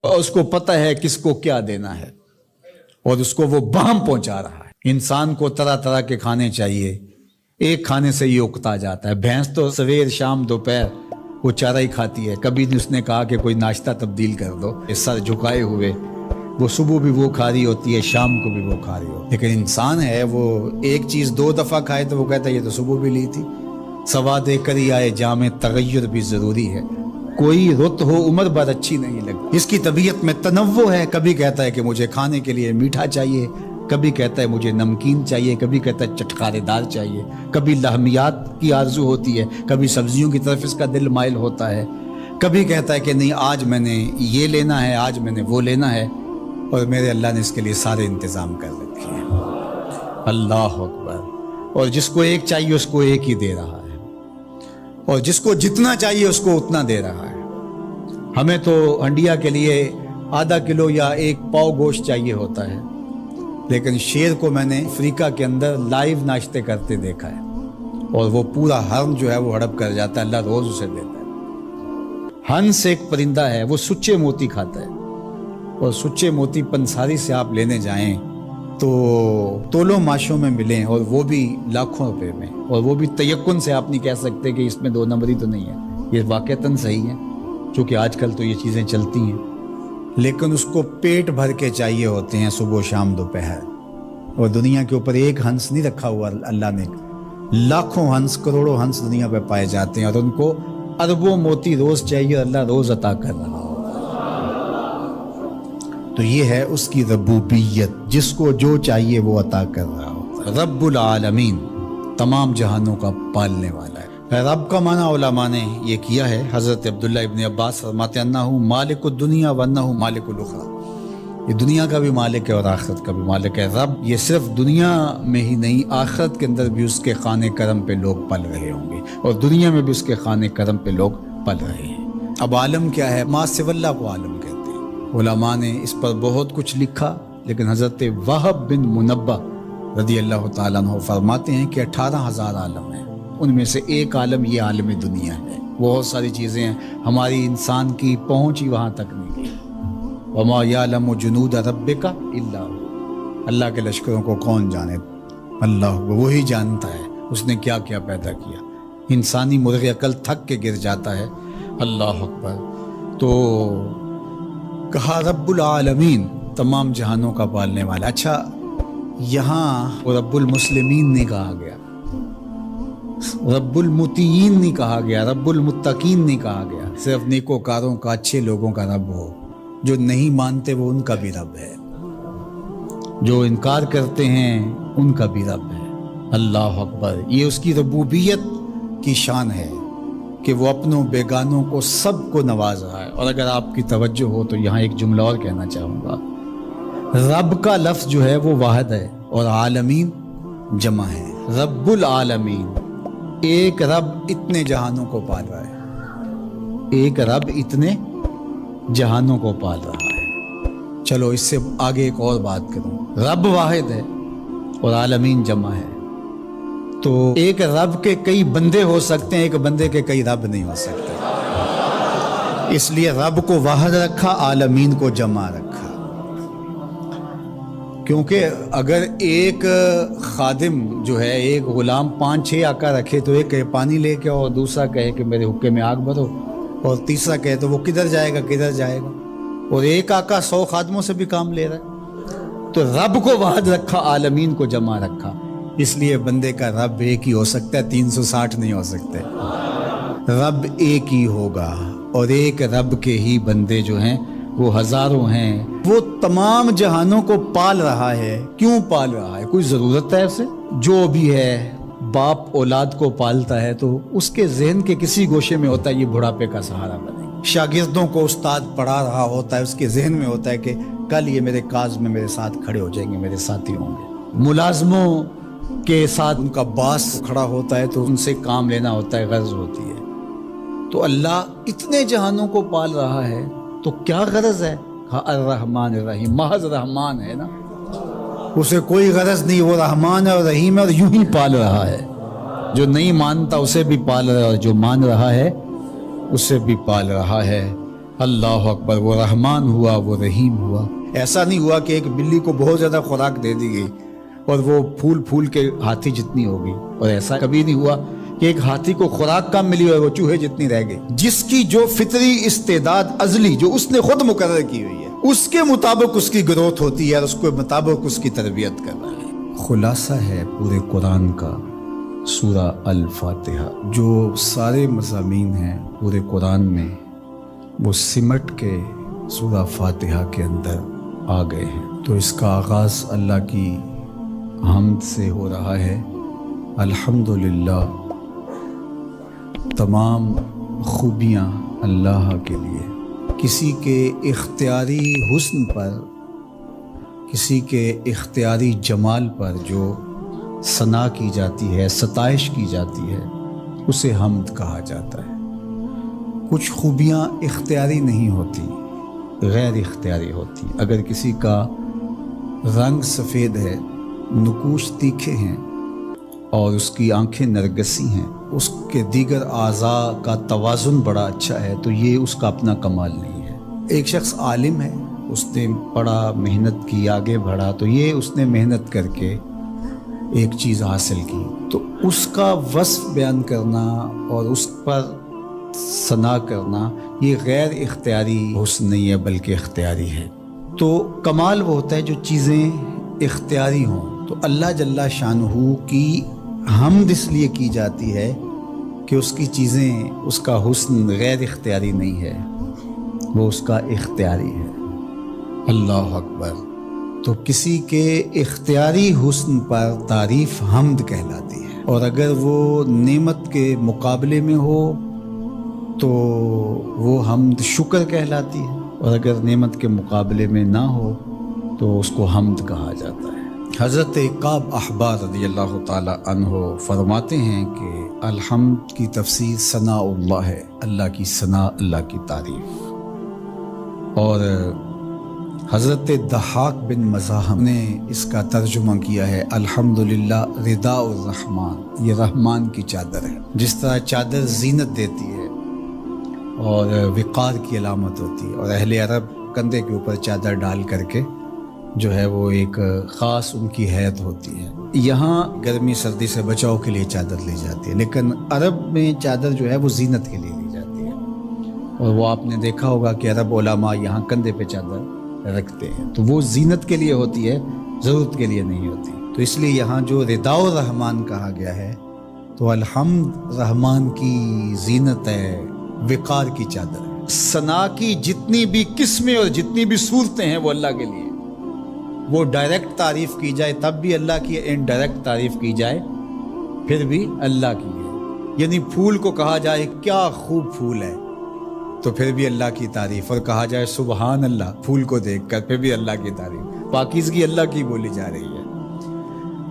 اور اس کو پتہ ہے کس کو کیا دینا ہے اور اس کو وہ بہم پہنچا رہا ہے۔ انسان کو طرح طرح کے کھانے چاہیے، ایک کھانے سے یہ اکتا جاتا ہے۔ بھینس تو سویر شام دوپہر وہ چارہ ہی کھاتی ہے، کبھی اس نے کہا کہ کوئی ناشتہ تبدیل کر دو، سر جھکائے ہوئے وہ صبح بھی وہ کھا رہی ہوتی ہے، شام کو بھی وہ کھا رہی ہوتی ہے۔ لیکن انسان ہے وہ ایک چیز 2 دفعہ کھائے تو وہ کہتا ہے یہ تو صبح بھی لی تھی۔ سواد کر ہی آئے جامع تغیر بھی ضروری ہے، کوئی رت ہو عمر بھر اچھی نہیں لگتی۔ اس کی طبیعت میں تنوع ہے، کبھی کہتا ہے کہ مجھے کھانے کے لیے میٹھا چاہیے، کبھی کہتا ہے مجھے نمکین چاہیے، کبھی کہتا ہے چٹکارے دار چاہیے، کبھی لحمیات کی آرزو ہوتی ہے، کبھی سبزیوں کی طرف اس کا دل مائل ہوتا ہے، کبھی کہتا ہے کہ نہیں آج میں نے یہ لینا ہے، آج میں نے وہ لینا ہے، اور میرے اللہ نے اس کے لیے سارے انتظام کر رکھے ہیں۔ اللہ اکبر۔ اور جس کو ایک چاہیے اس کو ایک ہی دے رہا ہے، اور جس کو جتنا چاہیے اس کو اتنا دے رہا ہے۔ ہمیں تو ہنڈیا کے لیے ½ کلو یا 1 پاؤ گوشت چاہیے ہوتا ہے، لیکن شیر کو میں نے افریقہ کے اندر لائیو ناشتے کرتے دیکھا ہے، اور وہ پورا ہرن جو ہے وہ ہڑپ کر جاتا ہے، اللہ روز اسے دیتا ہے۔ ہنس ایک پرندہ ہے، وہ سچے موتی کھاتا ہے، اور سچے موتی پنساری سے آپ لینے جائیں تو تولوں ماشوں میں ملیں، اور وہ بھی لاکھوں روپے میں، اور وہ بھی تیقن سے آپ نہیں کہہ سکتے کہ اس میں 2 نمبری تو نہیں ہے، یہ واقعتاً صحیح ہے، چونکہ آج کل تو یہ چیزیں چلتی ہیں، لیکن اس کو پیٹ بھر کے چاہیے ہوتے ہیں صبح شام دوپہر۔ اور دنیا کے اوپر ایک ہنس نہیں رکھا ہوا اللہ نے، لاکھوں ہنس کروڑوں ہنس دنیا پہ پائے جاتے ہیں، اور ان کو اربوں موتی روز چاہیے، اللہ روز عطا کر رہا ہو۔ تو یہ ہے اس کی ربوبیت، جس کو جو چاہیے وہ عطا کر رہا ہو۔ رب العالمین، تمام جہانوں کا پالنے والا ہے۔ رب کا معنی علماء نے یہ کیا ہے، حضرت عبداللہ ابن عباس فرماتے ہیں انہ مالک الدنیا وانہ مالک الاخرى، یہ دنیا کا بھی مالک ہے اور آخرت کا بھی مالک ہے۔ رب یہ صرف دنیا میں ہی نہیں، آخرت کے اندر بھی اس کے خانے کرم پہ لوگ پل رہے ہوں گے، اور دنیا میں بھی اس کے خانے کرم پہ لوگ پل رہے ہیں۔ اب عالم کیا ہے؟ ما سوی اللہ کو عالم کہتے ہیں۔ علماء نے اس پر بہت کچھ لکھا، لیکن حضرت وہب بن منبہ رضی اللہ تعالیٰ عنہ فرماتے ہیں کہ 18,000 عالم ہیں، ان میں سے ایک عالم یہ عالم دنیا ہے۔ بہت ساری چیزیں ہیں، ہماری انسان کی پہنچ ہی وہاں تک نہیں گئی۔ وما یعلم جنود ربک الا هو، اللہ کے لشکروں کو کون جانے؟ اللہ، وہی جانتا ہے اس نے کیا کیا پیدا کیا۔ انسانی مرغ عقل تھک کے گر جاتا ہے۔ اللہ اکبر۔ تو کہا رب العالمین، تمام جہانوں کا پالنے والا۔ اچھا، یہاں رب المسلمین نہیں کہا گیا، رب المطیعین نہیں کہا گیا، رب المتقین نہیں کہا گیا، صرف نیکوکاروں کا، اچھے لوگوں کا رب ہو۔ جو نہیں مانتے وہ ان کا بھی رب ہے، جو انکار کرتے ہیں ان کا بھی رب ہے۔ اللہ اکبر۔ یہ اس کی ربوبیت کی شان ہے کہ وہ اپنوں بیگانوں کو سب کو نواز رہا ہے۔ اور اگر آپ کی توجہ ہو تو یہاں ایک جملہ اور کہنا چاہوں گا، رب کا لفظ جو ہے وہ واحد ہے اور عالمین جمع ہے۔ رب العالمین، ایک رب اتنے جہانوں کو پال رہا ہے، ایک رب اتنے جہانوں کو پال رہا ہے۔ چلو اس سے آگے ایک اور بات کروں، رب واحد ہے اور عالمین جمع ہے، تو ایک رب کے کئی بندے ہو سکتے ہیں، ایک بندے کے کئی رب نہیں ہو سکتے، اس لیے رب کو واحد رکھا، عالمین کو جمع رکھا۔ کیونکہ اگر ایک خادم جو ہے، ایک غلام 5-6 آقا رکھے تو ایک کہے پانی لے کے، اور دوسرا کہے کہ میرے حقے میں آگ بھرو، اور تیسرا کہے تو وہ کدھر جائے گا کدھر جائے گا، اور ایک آقا 100 خادموں سے بھی کام لے رہا ہے۔ تو رب کو واحد رکھا، عالمین کو جمع رکھا، اس لیے بندے کا رب ایک ہی ہو سکتا ہے، 360 نہیں ہو سکتے۔ رب ایک ہی ہوگا، اور ایک رب کے ہی بندے جو ہیں وہ ہزاروں ہیں۔ وہ تمام جہانوں کو پال رہا ہے۔ کیوں پال رہا ہے؟ کوئی ضرورت ہے اسے؟ جو بھی ہے، باپ اولاد کو پالتا ہے تو اس کے ذہن کے کسی گوشے میں ہوتا ہے یہ بڑھاپے کا سہارا بنے۔ شاگردوں کو استاد پڑھا رہا ہوتا ہے، اس کے ذہن میں ہوتا ہے کہ کل یہ میرے کاز میں میرے ساتھ کھڑے ہو جائیں گے، میرے ساتھی ہوں گے۔ ملازموں کے ساتھ ان کا باس کھڑا ہوتا ہے تو ان سے کام لینا ہوتا ہے، غرض ہوتی ہے۔ تو اللہ اتنے جہانوں کو پال رہا ہے تو کیا غرض ہے؟ الرحمن الرحیم، محض رحمان ہے نا، اسے کوئی غرض نہیں، وہ رحمان ہے اور رحیم ہے، اور یوں ہی پال رہا ہے۔ جو نہیں مانتا اسے بھی پال رہا ہے، اور جو مان رہا ہے اسے بھی پال رہا ہے۔ اللہ اکبر، وہ رحمان ہوا، وہ رحیم ہوا۔ ایسا نہیں ہوا کہ ایک بلی کو بہت زیادہ خوراک دے دی گئی اور وہ پھول پھول کے ہاتھی جتنی ہو گئی، اور ایسا کبھی نہیں ہوا کہ ایک ہاتھی کو خوراک کم ملی اور وہ چوہے جتنی رہ گئی۔ جس کی جو فطری استعداد ازلی جو اس نے خود مقرر کی ہوئی ہے، اس کے مطابق اس کی گروتھ ہوتی ہے اور اس کے مطابق اس کی تربیت کرنا ہے۔ خلاصہ ہے پورے قرآن کا سورہ الفاتحہ، جو سارے مضامین ہیں پورے قرآن میں وہ سمٹ کے سورہ فاتحہ کے اندر آ گئے ہیں۔ تو اس کا آغاز اللہ کی حمد سے ہو رہا ہے۔ الحمدللہ، تمام خوبیاں اللہ کے لیے۔ کسی کے اختیاری حسن پر، کسی کے اختیاری جمال پر جو ثنا کی جاتی ہے، ستائش کی جاتی ہے، اسے حمد کہا جاتا ہے۔ کچھ خوبیاں اختیاری نہیں ہوتی، غیر اختیاری ہوتی۔ اگر کسی کا رنگ سفید ہے، نقوش تیکھے ہیں اور اس کی آنکھیں نرگسی ہیں، اس کے دیگر اعضاء کا توازن بڑا اچھا ہے، تو یہ اس کا اپنا کمال نہیں ہے۔ ایک شخص عالم ہے، اس نے پڑھا، محنت کی، آگے بڑھا، تو یہ اس نے محنت کر کے ایک چیز حاصل کی، تو اس کا وصف بیان کرنا اور اس پر ثنا کرنا یہ غیر اختیاری حسن نہیں ہے بلکہ اختیاری ہے۔ تو کمال وہ ہوتا ہے جو چیزیں اختیاری ہوں۔ تو اللہ جل شانہ کی حمد اس لیے کی جاتی ہے کہ اس کی چیزیں، اس کا حسن غیر اختیاری نہیں ہے، وہ اس کا اختیاری ہے۔ اللہ اکبر۔ تو کسی کے اختیاری حسن پر تعریف حمد کہلاتی ہے، اور اگر وہ نعمت کے مقابلے میں ہو تو وہ حمد شکر کہلاتی ہے، اور اگر نعمت کے مقابلے میں نہ ہو تو اس کو حمد کہا جاتا ہے۔ حضرت کعب احبار رضی اللہ تعالی عنہ فرماتے ہیں کہ الحمد کی تفسیر ثناء اللہ ہے، اللہ کی ثنا، اللہ کی تعریف۔ اور حضرت ضحاک بن مزاحم نے اس کا ترجمہ کیا ہے الحمدللہ رداء الرحمن، یہ رحمان کی چادر ہے۔ جس طرح چادر زینت دیتی ہے اور وقار کی علامت ہوتی ہے، اور اہل عرب کندھے کے اوپر چادر ڈال کر کے جو ہے وہ ایک خاص ان کی حیت ہوتی ہے۔ یہاں گرمی سردی سے بچاؤ کے لیے چادر لی جاتی ہے، لیکن عرب میں چادر جو ہے وہ زینت کے لیے لی جاتی ہے، اور وہ آپ نے دیکھا ہوگا کہ عرب علماء یہاں کندھے پہ چادر رکھتے ہیں، تو وہ زینت کے لیے ہوتی ہے، ضرورت کے لیے نہیں ہوتی۔ تو اس لیے یہاں جو رداء الرحمن کہا گیا ہے، تو الحمد رحمان کی زینت ہے، وقار کی چادر ہے۔ ثنا کی جتنی بھی قسمیں اور جتنی بھی صورتیں ہیں وہ اللہ کے لیے، وہ ڈائریکٹ تعریف کی جائے تب بھی اللہ کی، انڈائریکٹ تعریف کی جائے پھر بھی اللہ کی ہے۔ یعنی پھول کو کہا جائے کیا خوب پھول ہے تو پھر بھی اللہ کی تعریف، اور کہا جائے سبحان اللہ پھول کو دیکھ کر پھر بھی اللہ کی تعریف، پاکیزگی اللہ کی بولی جا رہی ہے۔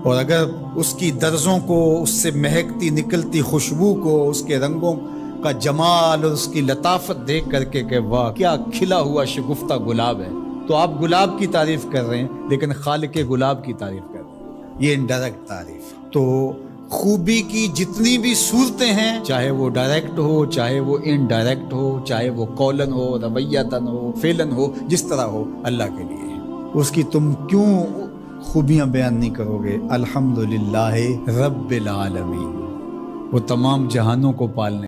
اور اگر اس کی درزوں کو، اس سے مہکتی نکلتی خوشبو کو، اس کے رنگوں کا جمال اور اس کی لطافت دیکھ کر کے کہ واہ کیا کھلا ہوا شگفتہ گلاب ہے، تو آپ گلاب کی تعریف کر رہے ہیں لیکن خالق گلاب کی تعریف کر رہے ہیں، یہ انڈائریکٹ تعریف۔ تو خوبی کی جتنی بھی صورتیں ہیں، چاہے وہ ڈائریکٹ ہو، چاہے وہ انڈائریکٹ ہو، چاہے وہ قولن ہو، رویتاً ہو، فعلاً ہو، جس طرح ہو، اللہ کے لیے ہے۔ اس کی تم کیوں خوبیاں بیان نہیں کرو گے؟ الحمدللہ رب العالمین، وہ تمام جہانوں کو پالنے